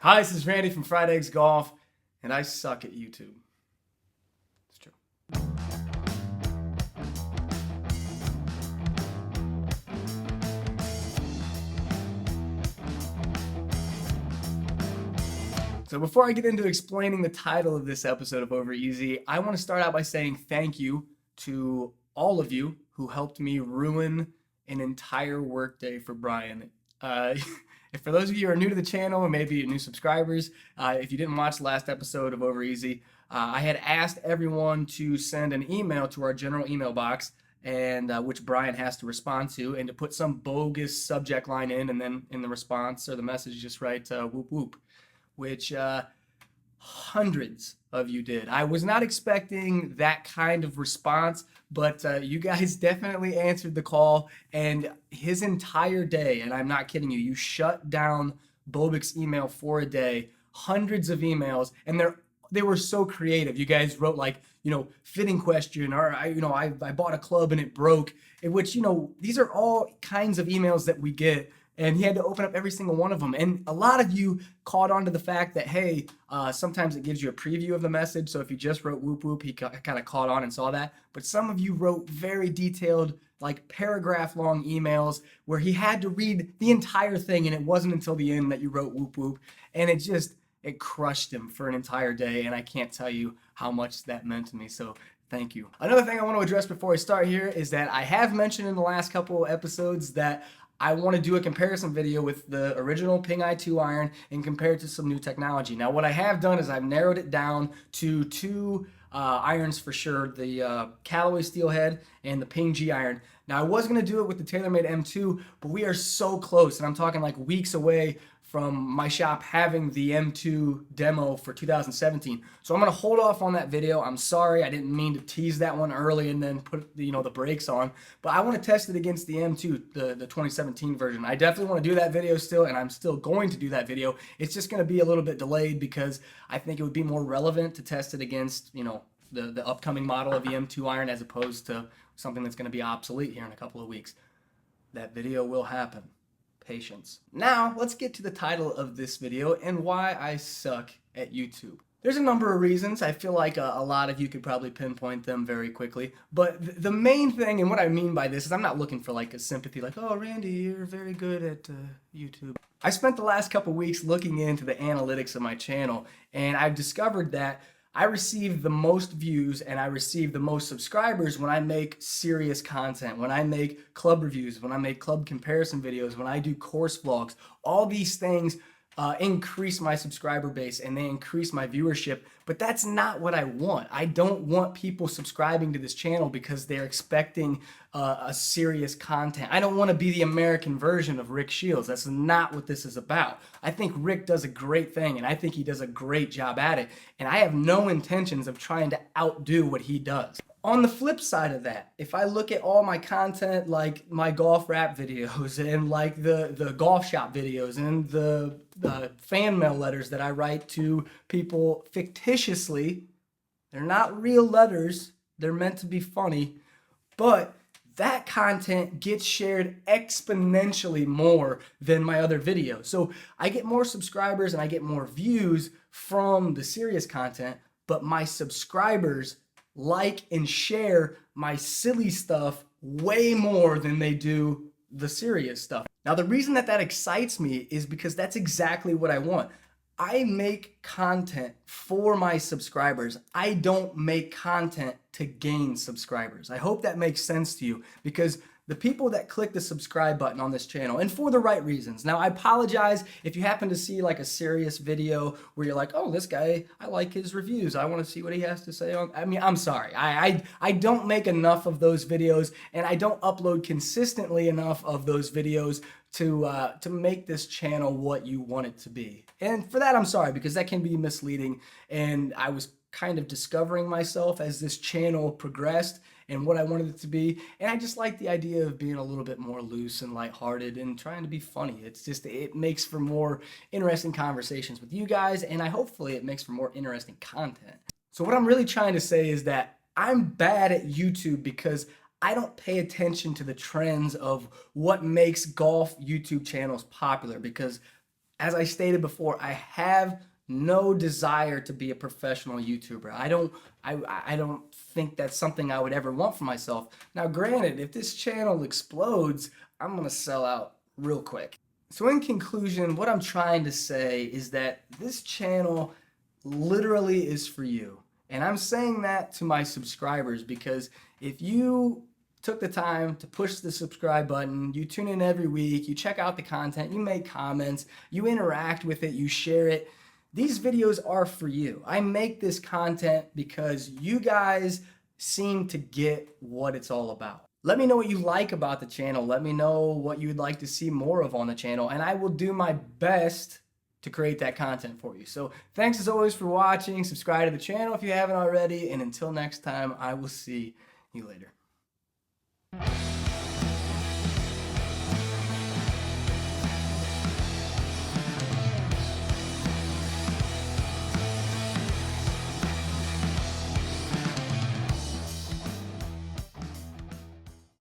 Hi, this is Randy from Fried Eggs Golf, and I suck at YouTube. It's true. So before I get into explaining the title of this episode of Over Easy, I want to start out by saying thank you to all of you who helped me ruin an entire workday for Brian. For those of you who are new to the channel or maybe new subscribers, if you didn't watch the last episode of Over Easy, I had asked everyone to send an email to our general email box, and which Brian has to respond to, and to put some bogus subject line in, and then in the response or the message just write whoop whoop, which hundreds of you did. I was not expecting that kind of response, but you guys definitely answered the call, and his entire day, and I'm not kidding you, you shut down Bobik's email for a day, hundreds of emails, and they were so creative. You guys wrote like, fitting question, or I bought a club and it broke, in which, these are all kinds of emails that we get. And he had to open up every single one of them. And a lot of you caught on to the fact that, hey, sometimes it gives you a preview of the message. So if you just wrote whoop whoop, he kind of caught on and saw that. But some of you wrote very detailed, like paragraph long emails where he had to read the entire thing. And it wasn't until the end that you wrote whoop whoop. And it crushed him for an entire day. And I can't tell you how much that meant to me. So thank you. Another thing I want to address before I start here is that I have mentioned in the last couple of episodes that I want to do a comparison video with the original Ping i2 iron and compare it to some new technology. Now, what I have done is I've narrowed it down to two irons for sure, the Callaway Steelhead and the Ping G iron. Now, I was going to do it with the TaylorMade M2, but we are so close, and I'm talking like weeks away from my shop having the M2 demo for 2017. So I'm going to hold off on that video. I'm sorry, I didn't mean to tease that one early and then put the brakes on. But I want to test it against the M2, the 2017 version. I definitely want to do that video still, and I'm still going to do that video. It's just going to be a little bit delayed because I think it would be more relevant to test it against, the upcoming model of the M2 iron as opposed to something that's going to be obsolete here in a couple of weeks. That video will happen. Patience. Now, let's get to the title of this video and why I suck at YouTube. There's a number of reasons. I feel like a lot of you could probably pinpoint them very quickly. But the main thing, and what I mean by this, is I'm not looking for like a sympathy, like, oh, Randy, you're very good at YouTube. I spent the last couple weeks looking into the analytics of my channel, and I've discovered that I receive the most views and I receive the most subscribers when I make serious content, when I make club reviews, when I make club comparison videos, when I do course vlogs. All these things increase my subscriber base and they increase my viewership, but that's not what I want. I don't want people subscribing to this channel because they're expecting a serious content. I don't want to be the American version of Rick Shields. That's not what this is about. I think Rick does a great thing, and I think he does a great job at it, and I have no intentions of trying to outdo what he does. On the flip side of that, if I look at all my content, like my golf rap videos and like the golf shop videos and the fan mail letters that I write to people fictitiously, they're not real letters, they're meant to be funny, but that content gets shared exponentially more than my other videos. So I get more subscribers and I get more views from the serious content, but my subscribers like and share my silly stuff way more than they do the serious stuff. Now, the reason that excites me is because that's exactly what I want. I make content for my subscribers. I don't make content to gain subscribers. I hope that makes sense to you, because the people that click the subscribe button on this channel, and for the right reasons. Now, I apologize if you happen to see like a serious video where you're like, oh, this guy, I like his reviews, I want to see what he has to say on. I'm sorry. I don't make enough of those videos, and I don't upload consistently enough of those videos to make this channel what you want it to be. And for that, I'm sorry, because that can be misleading, and I was kind of discovering myself as this channel progressed and what I wanted it to be. And I just like the idea of being a little bit more loose and lighthearted and trying to be funny. It makes for more interesting conversations with you guys, and hopefully it makes for more interesting content. So what I'm really trying to say is that I'm bad at YouTube because I don't pay attention to the trends of what makes golf YouTube channels popular, because As I stated before, I have no desire to be a professional YouTuber. I don't think that's something I would ever want for myself. Now, granted, if this channel explodes, I'm gonna sell out real quick. So in conclusion, what I'm trying to say is that this channel literally is for you. And I'm saying that to my subscribers because if you took the time to push the subscribe button, you tune in every week, you check out the content, you make comments, you interact with it, you share it, these videos are for you. I make this content because you guys seem to get what it's all about. Let me know what you like about the channel. Let me know what you'd like to see more of on the channel, and I will do my best to create that content for you. So thanks as always for watching. Subscribe to the channel if you haven't already, and until next time, I will see you later.